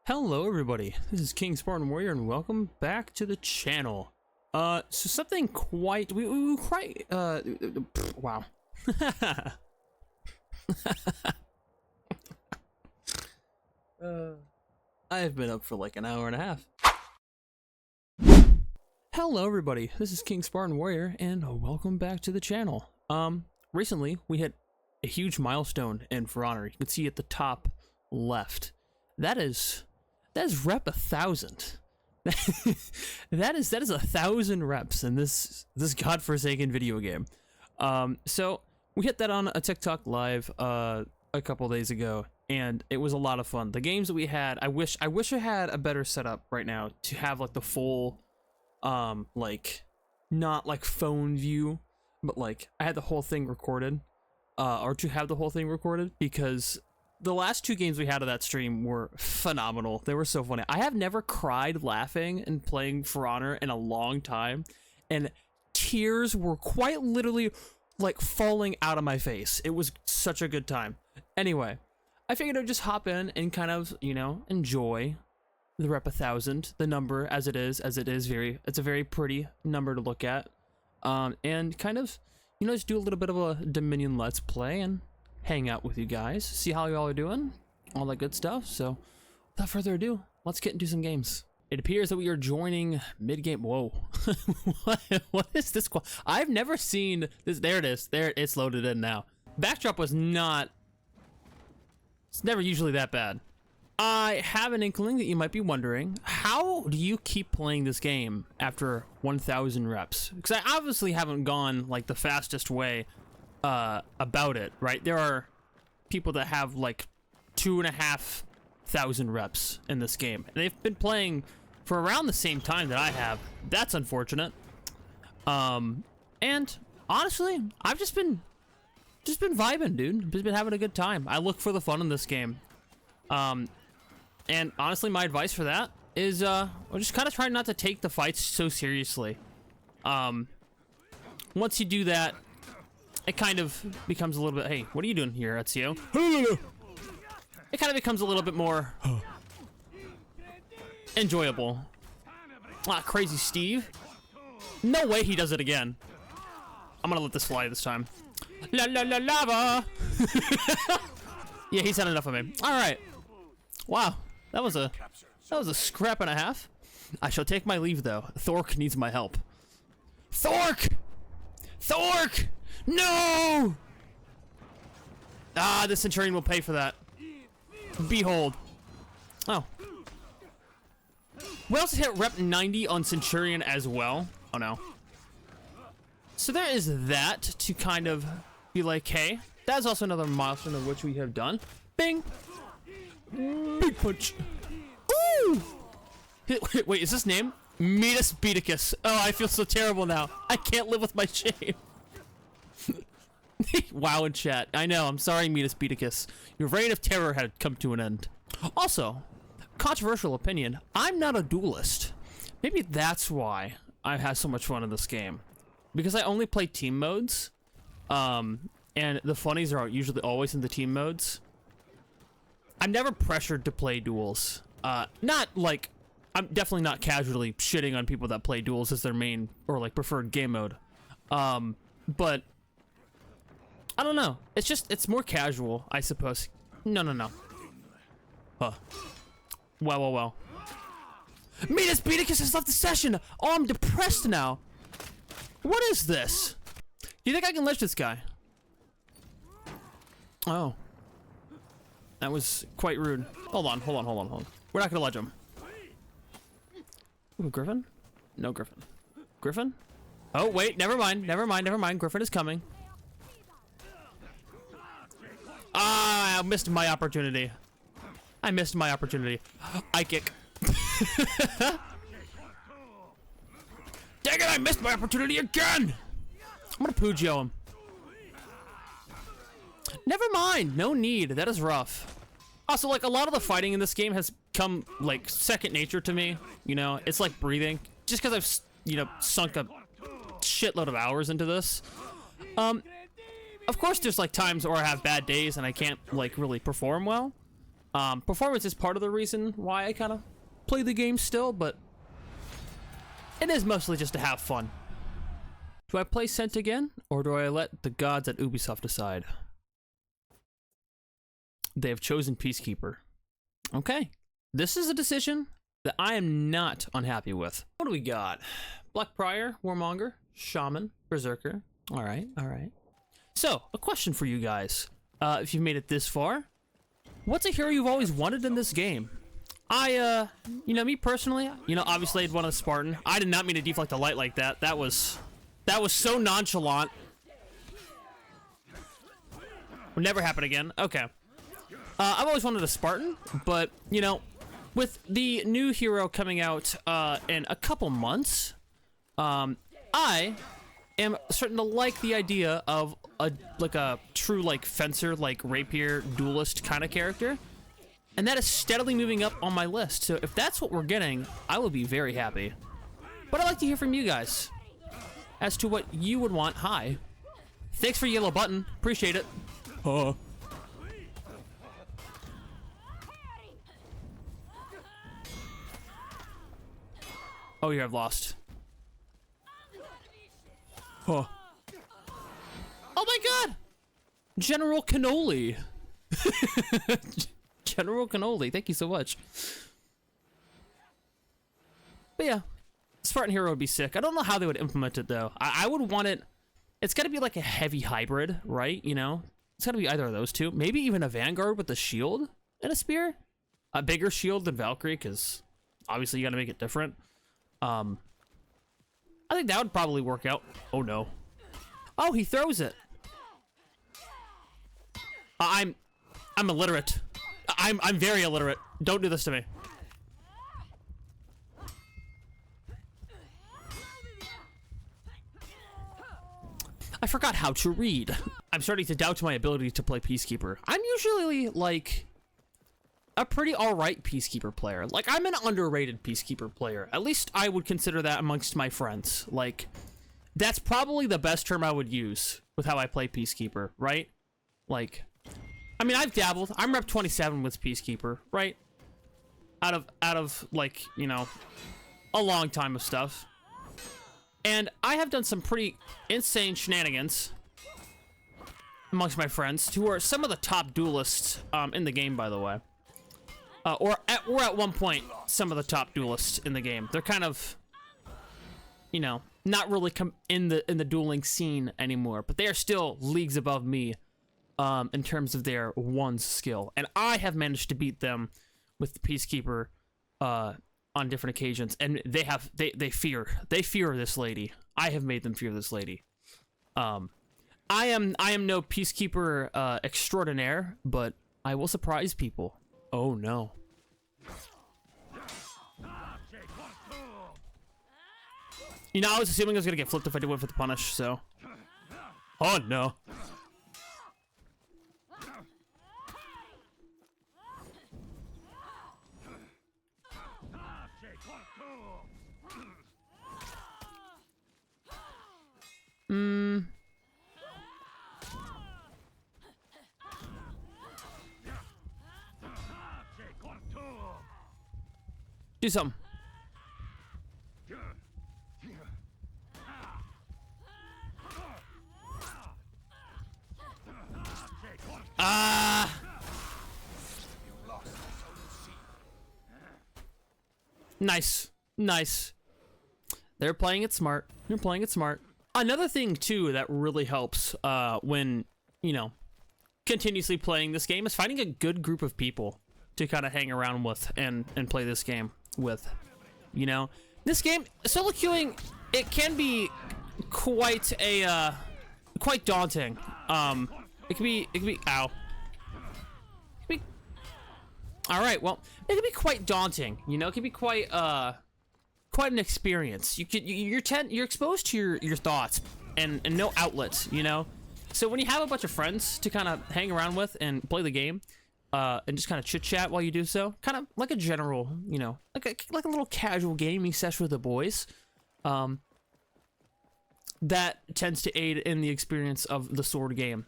Hello everybody, this is King Spartan Warrior and welcome back to the channel. So something quite, wow. I've been up for like an hour and a half. Hello everybody, this is King Spartan Warrior and welcome back to the channel. Recently we hit a huge milestone in For Honor. You can see at the top left. That is rep 1,000. that is 1,000 reps in this godforsaken video game. So we hit that on a TikTok live a couple days ago, and it was a lot of fun. The games that we had, I wish I had a better setup right now to have like the full, like not like phone view, but like I had the whole thing recorded, or to have the whole thing recorded, because the last two games we had of that stream were phenomenal. They were so funny. I have never cried laughing and playing For Honor in a long time, and tears were quite literally like falling out of my face. It was such a good time. Anyway, I figured I'd just hop in and kind of, you know, enjoy the rep 1,000, the number as it is it's a very pretty number to look at, and kind of, you know, just do a little bit of a Dominion Let's Play and hang out with you guys, see how y'all are doing, all that good stuff. So without further ado, let's get into some games. It appears that we are joining mid-game. Whoa. what is this? I've never seen this. There it is. There, it's loaded in now. Backdrop was not, it's never usually that bad. I have an inkling that you might be wondering, how do you keep playing this game after 1,000 reps? Because I obviously haven't gone like the fastest way about it, right? There are people that have like 2,500 reps in this game, and they've been playing for around the same time that I have. That's unfortunate. And honestly, I've just been vibing, dude. Just been having a good time. I look for the fun in this game. And honestly, my advice for that is just kind of try not to take the fights so seriously. Once you do that, it kind of becomes a little bit, hey, what are you doing here, Ezio? It kind of becomes a little bit more enjoyable. Ah, crazy Steve. No way he does it again. I'm gonna let this fly this time. La la la lava. Yeah, he's had enough of me. All right. Wow, that was a scrap and a half. I shall take my leave though. Thork needs my help. Thork! Thork! No! Ah, the Centurion will pay for that. Behold. Oh. We also hit rep 90 on Centurion as well. Oh no. So there is that to kind of be like, hey, that's also another milestone of which we have done. Bing! Big punch. Ooh! Wait, is this name? Metis Beaticus. Oh, I feel so terrible now. I can't live with my shame. Wow, in chat. I know, I'm sorry, Metis Beaticus. Your reign of terror had come to an end. Also, controversial opinion, I'm not a duelist. Maybe that's why I've had so much fun in this game. Because I only play team modes, and the funnies are usually always in the team modes. I'm never pressured to play duels. Not like, I'm definitely not casually shitting on people that play duels as their main or like preferred game mode. But I don't know. It's just, it's more casual, I suppose. No. Huh. Well. Metis Beaticus has left the session. Oh, I'm depressed now. What is this? Do you think I can ledge this guy? Oh. That was quite rude. Hold on. We're not gonna ledge him. Ooh, Griffin? No Griffin. Griffin? Oh, wait, never mind. Griffin is coming. Ah, I missed my opportunity. I kick. Dang it, I missed my opportunity again! I'm gonna Pujo him. Never mind, no need. That is rough. Also, like, a lot of the fighting in this game has come, like, second nature to me. You know, it's like breathing. Just because I've, you know, sunk a shitload of hours into this. Of course, there's, like, times where I have bad days and I can't, like, really perform well. Performance is part of the reason why I kind of play the game still, but it is mostly just to have fun. Do I play Cent again, or do I let the gods at Ubisoft decide? They have chosen Peacekeeper. Okay. This is a decision that I am not unhappy with. What do we got? Black Prior, Warmonger, Shaman, Berserker. All right, all right. So, a question for you guys. If you've made it this far, what's a hero you've always wanted in this game? You know, me personally, you know, obviously I'd want a Spartan. I did not mean to deflect a light like that. That was so nonchalant. Will never happen again. Okay. I've always wanted a Spartan, but, you know, with the new hero coming out in a couple months, I am starting to like the idea of a true, like, fencer, like, rapier, duelist kind of character. And that is steadily moving up on my list. So if that's what we're getting, I will be very happy. But I'd like to hear from you guys as to what you would want. Hi. Thanks for yellow button. Appreciate it. Oh, you have lost. Oh my god! General Cannoli. General Cannoli, thank you so much. But yeah, Spartan Hero would be sick. I don't know how they would implement it though. I would want it. It's got to be like a heavy hybrid, right? You know, it's got to be either of those two. Maybe even a Vanguard with a shield and a spear, a bigger shield than Valkyrie, because obviously you got to make it different. I think that would probably work out. Oh no! Oh, he throws it. I'm illiterate. I'm very illiterate. Don't do this to me. I forgot how to read. I'm starting to doubt my ability to play Peacekeeper. I'm usually, like, a pretty alright Peacekeeper player. Like, I'm an underrated Peacekeeper player. At least I would consider that amongst my friends. Like, that's probably the best term I would use with how I play Peacekeeper, right? Like, I mean, I've dabbled. I'm rep 27 with Peacekeeper, right? Out of like, you know, a long time of stuff. And I have done some pretty insane shenanigans amongst my friends, who are some of the top duelists in the game, by the way. Or at one point, some of the top duelists in the game. They're kind of, you know, not really in the dueling scene anymore, but they are still leagues above me. In terms of their one skill, and I have managed to beat them with the Peacekeeper on different occasions, and they fear this lady. I have made them fear this lady. I am no Peacekeeper extraordinaire, but I will surprise people. Oh no. You know, I was assuming I was gonna get flipped if I did went for the punish, so. Oh no. Do something. Nice. Nice. They're playing it smart. You're playing it smart. Another thing, too, that really helps when, you know, continuously playing this game is finding a good group of people to kind of hang around with and play this game with. You know, this game, solo queuing, it can be quite a, quite daunting. It can be, ow. All right, well, it can be quite daunting, you know. It can be quite an experience. You're exposed to your thoughts and no outlets, you know. So when you have a bunch of friends to kind of hang around with and play the game, and just kind of chit chat while you do so, kind of like a general, you know, like a little casual gaming session with the boys, that tends to aid in the experience of the sword game.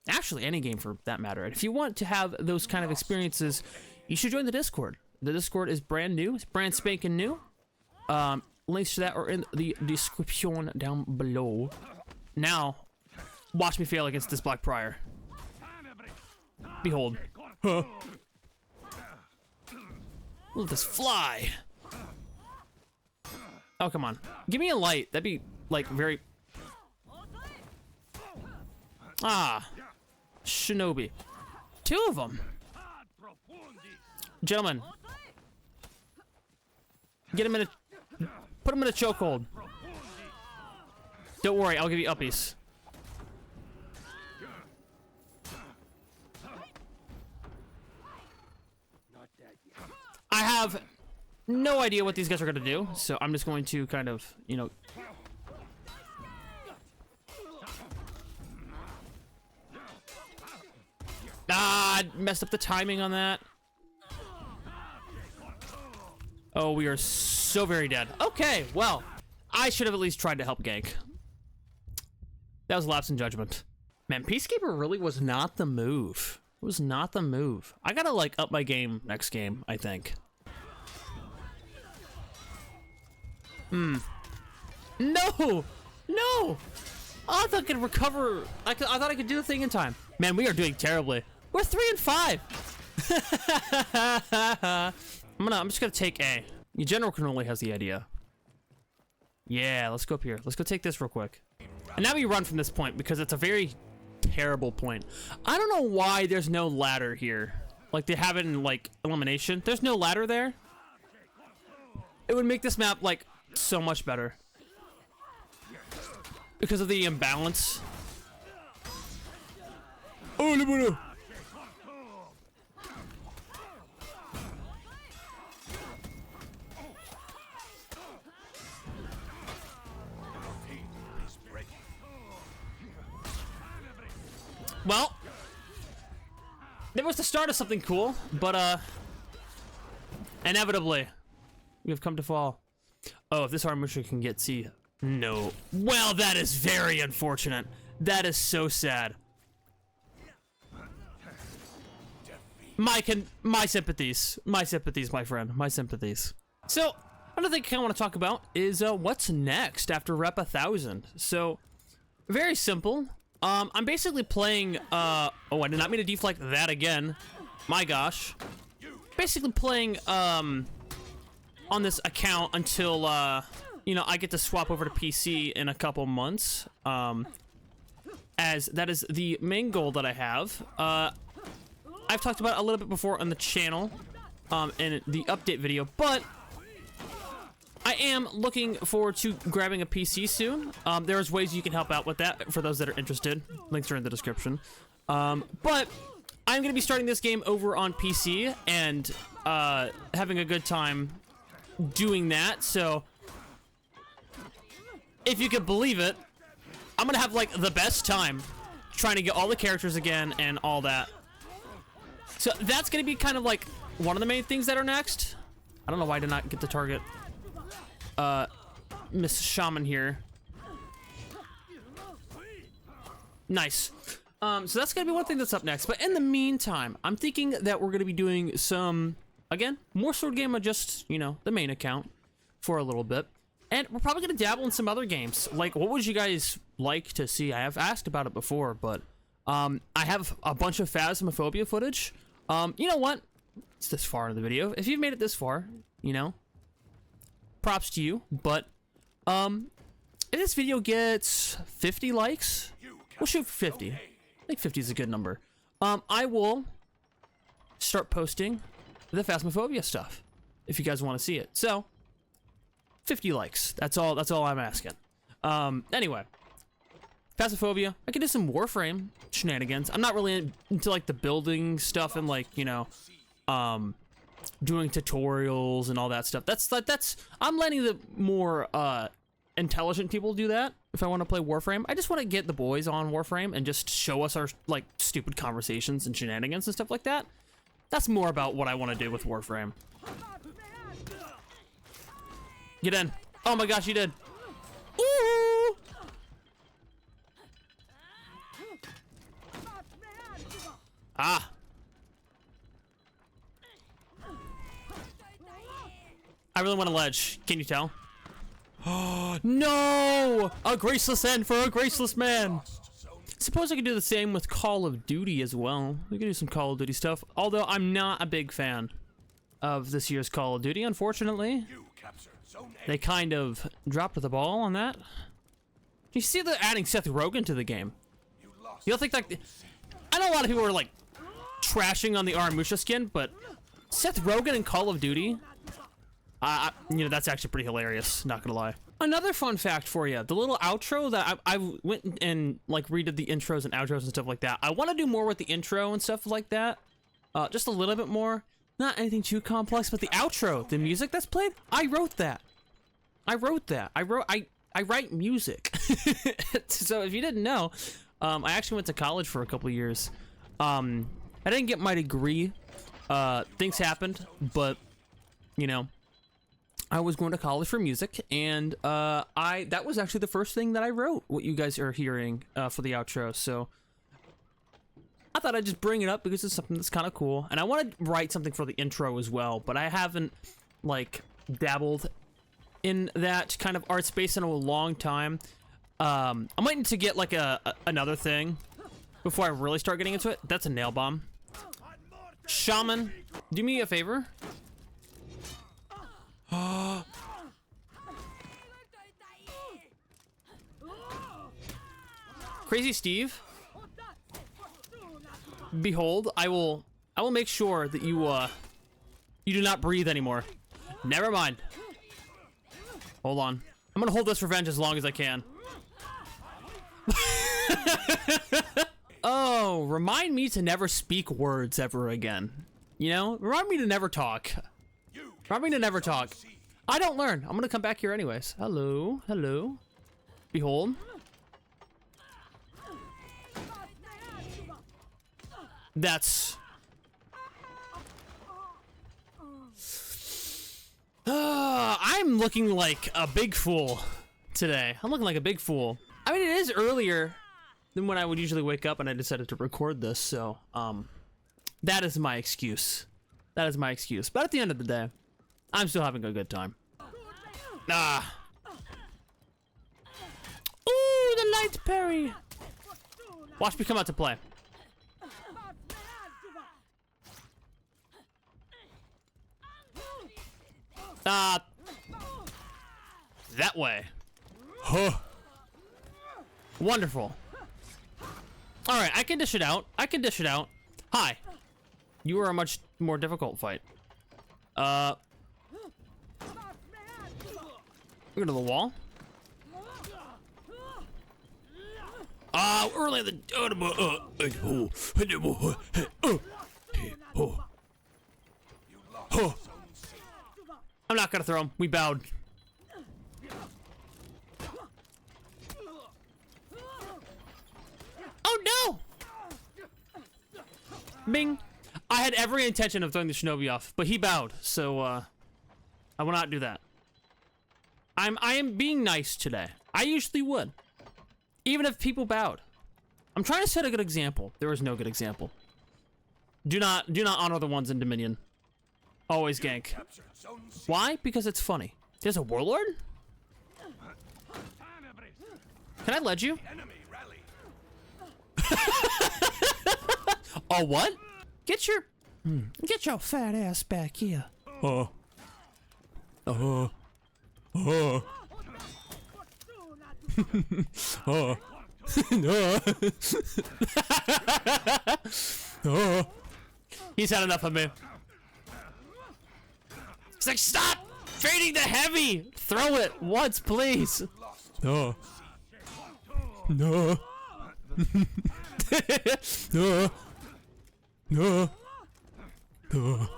Actually, any game for that matter. And if you want to have those kind of experiences, you should join the Discord. The Discord is brand new. It's brand spanking new. Links to that are in the description down below. Now, watch me fail against this Black Prior. Behold. Huh. Look at this fly. Oh, come on. Give me a light. That'd be, like, very... Ah. Shinobi. 2 of them. Gentlemen. Get him in a... Put him in a chokehold. Don't worry, I'll give you uppies. I have no idea what these guys are going to do, so I'm just going to kind of, you know... Ah, I messed up the timing on that. Oh, we are so very dead. Okay, well, I should have at least tried to help gank. That was lapse in judgment. Man, Peacekeeper really was not the move. It was not the move. I gotta, like, up my game next game, I think. No! No! I thought I could recover. I thought I could do the thing in time. Man, we are doing terribly. We're 3 and 5. I'm just gonna take A. Your General Cannoli has the idea. Yeah, let's go up here. Let's go take this real quick. And now we run from this point because it's a very terrible point. I don't know why there's no ladder here. Like they have it in like elimination. There's no ladder there. It would make this map like so much better. Because of the imbalance. Oh, no. Well, it was the start of something cool, but inevitably, we have come to fall. Oh, if this armature can get C, no. Well, that is very unfortunate. That is so sad. My sympathies, my friend, my sympathies. So, another thing I want to talk about is what's next after Rep 1000. So, very simple. I'm basically playing, oh, I did not mean to deflect that again. My gosh. Basically playing, on this account until, you know, I get to swap over to PC in a couple months. As that is the main goal that I have. I've talked about it a little bit before on the channel, in the update video, but I am looking forward to grabbing a PC soon. There's ways you can help out with that for those that are interested. Links are in the description. But I'm going to be starting this game over on PC and having a good time doing that. So if you could believe it, I'm going to have like the best time trying to get all the characters again and all that. So that's going to be kind of like one of the main things that are next. I don't know why I did not get the target. Miss Shaman here. Nice. So that's gonna be one thing that's up next. But in the meantime, I'm thinking that we're gonna be doing some, again, more sword game of just, you know, the main account for a little bit. And we're probably gonna dabble in some other games. Like, what would you guys like to see? I have asked about it before, but I have a bunch of Phasmophobia footage. You know what? It's this far in the video. If you've made it this far, you know, props to you, but if this video gets 50 likes, we'll shoot for 50. I think 50 is a good number. I will start posting the Phasmophobia stuff if you guys want to see it. So 50 likes. That's all I'm asking. Anyway, Phasmophobia. I can do some Warframe shenanigans. I'm not really into like the building stuff and like, you know, doing tutorials and all that stuff. That's I'm letting the more intelligent people do that. If I want to play Warframe, I just want to get the boys on Warframe and just show us our like stupid conversations and shenanigans and stuff like that. That's more about what I want to do with Warframe. Get in. Oh my gosh, you did. Ooh! Ah. I really want a ledge. Can you tell? Oh, no! A graceless end for a graceless man. Suppose I could do the same with Call of Duty as well. We could do some Call of Duty stuff. Although I'm not a big fan of this year's Call of Duty, unfortunately. They kind of dropped the ball on that. You see they're adding Seth Rogen to the game. You don't think that... I know a lot of people are like trashing on the Aramusha skin, but Seth Rogen in Call of Duty... you know, that's actually pretty hilarious, not gonna lie. Another fun fact for you, the little outro that I went and like redid the intros and outros and stuff like that. I want to do more with the intro and stuff like that. Just a little bit more. Not anything too complex, but the outro, the music that's played, I wrote that. I write music. So if you didn't know, I actually went to college for a couple of years. I didn't get my degree. Things happened, but you know, I was going to college for music, and that was actually the first thing that I wrote, what you guys are hearing for the outro. So I thought I'd just bring it up because it's something that's kind of cool, and I want to write something for the intro as well, but I haven't like dabbled in that kind of art space in a long time. I might need to get like another thing before I really start getting into it. That's a nail bomb. Shaman, do me a favor. Crazy Steve, behold, I will make sure that you do not breathe anymore. Never mind. Hold on. I'm gonna hold this revenge as long as I can. Oh, remind me to never speak words ever again. You know, remind me to never talk. Remind me to never talk. I don't learn. I'm gonna come back here anyways. Hello, hello. Behold. That's... I'm looking like a big fool today. I'm looking like a big fool. I mean, it is earlier than when I would usually wake up, and I decided to record this, so, that is my excuse. That is my excuse. But at the end of the day, I'm still having a good time. Ah. Ooh, the light parry. Watch me come out to play. That way. Huh. Wonderful. Alright, I can dish it out. I can dish it out. Hi. You are a much more difficult fight. Go to the wall. Early in the... I'm not gonna throw him. We bowed. Oh no! Bing. I had every intention of throwing the shinobi off, but he bowed, so I will not do that. I am being nice today. I usually would, even if people bowed. I'm trying to set a good example. There is no good example. Do not honor the ones in Dominion. Always gank. Why? Because it's funny. There's a warlord? Can I ledge you? Oh, what? Get your fat ass back here. No. He's had enough of me. He's like, stop feeding the heavy. Throw it once, please. No. No. No. No. No.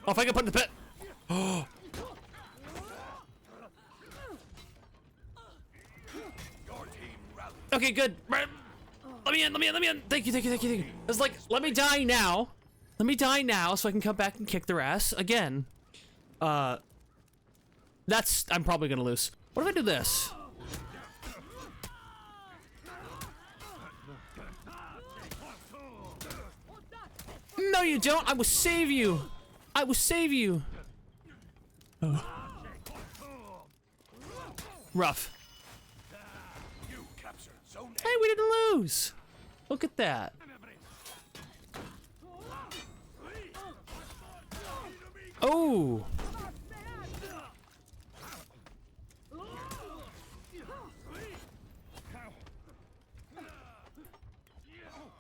Oh, if I can put in the pit. Oh. Okay, good. Let me in. Thank you. It's like, let me die now. Let me die now so I can come back and kick their ass again. I'm probably gonna lose. What if I do this? No, you don't. I will save you. I will save you. Oh. Rough. Hey, we didn't lose. Look at that. Oh.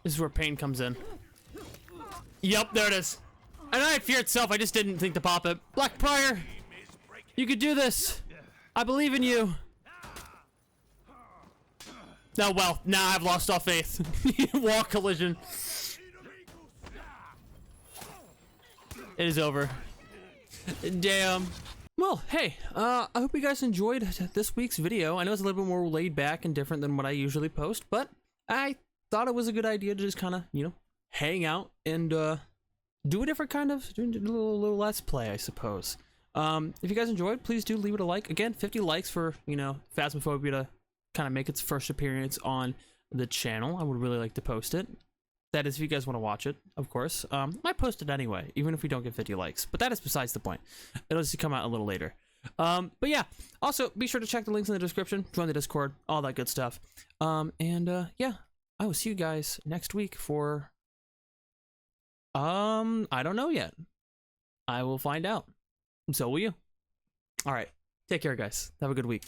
This is where pain comes in. Yep, there it is. And I fear itself. I just didn't think to pop it. Black Prior, you could do this. I believe in you. Oh, well, now I've lost all faith. Wall collision. It is over. Damn. Well, hey, I hope you guys enjoyed this week's video. I know it's a little bit more laid back and different than what I usually post, but I thought it was a good idea to just kind of, you know, hang out and do a different kind of, do a little let's play, I suppose. If you guys enjoyed, please do leave it a like. Again, 50 likes for, you know, Phasmophobia to kind of make its first appearance on the channel. I would really like to post it. That is, if you guys want to watch it, of course. Might post it anyway, even if we don't get 50 likes. But that is besides the point. It'll just come out a little later. But yeah, also be sure to check the links in the description, join the Discord, all that good stuff. Yeah, I will see you guys next week for I don't know yet. I will find out. And so will you. All right. Take care, guys. Have a good week.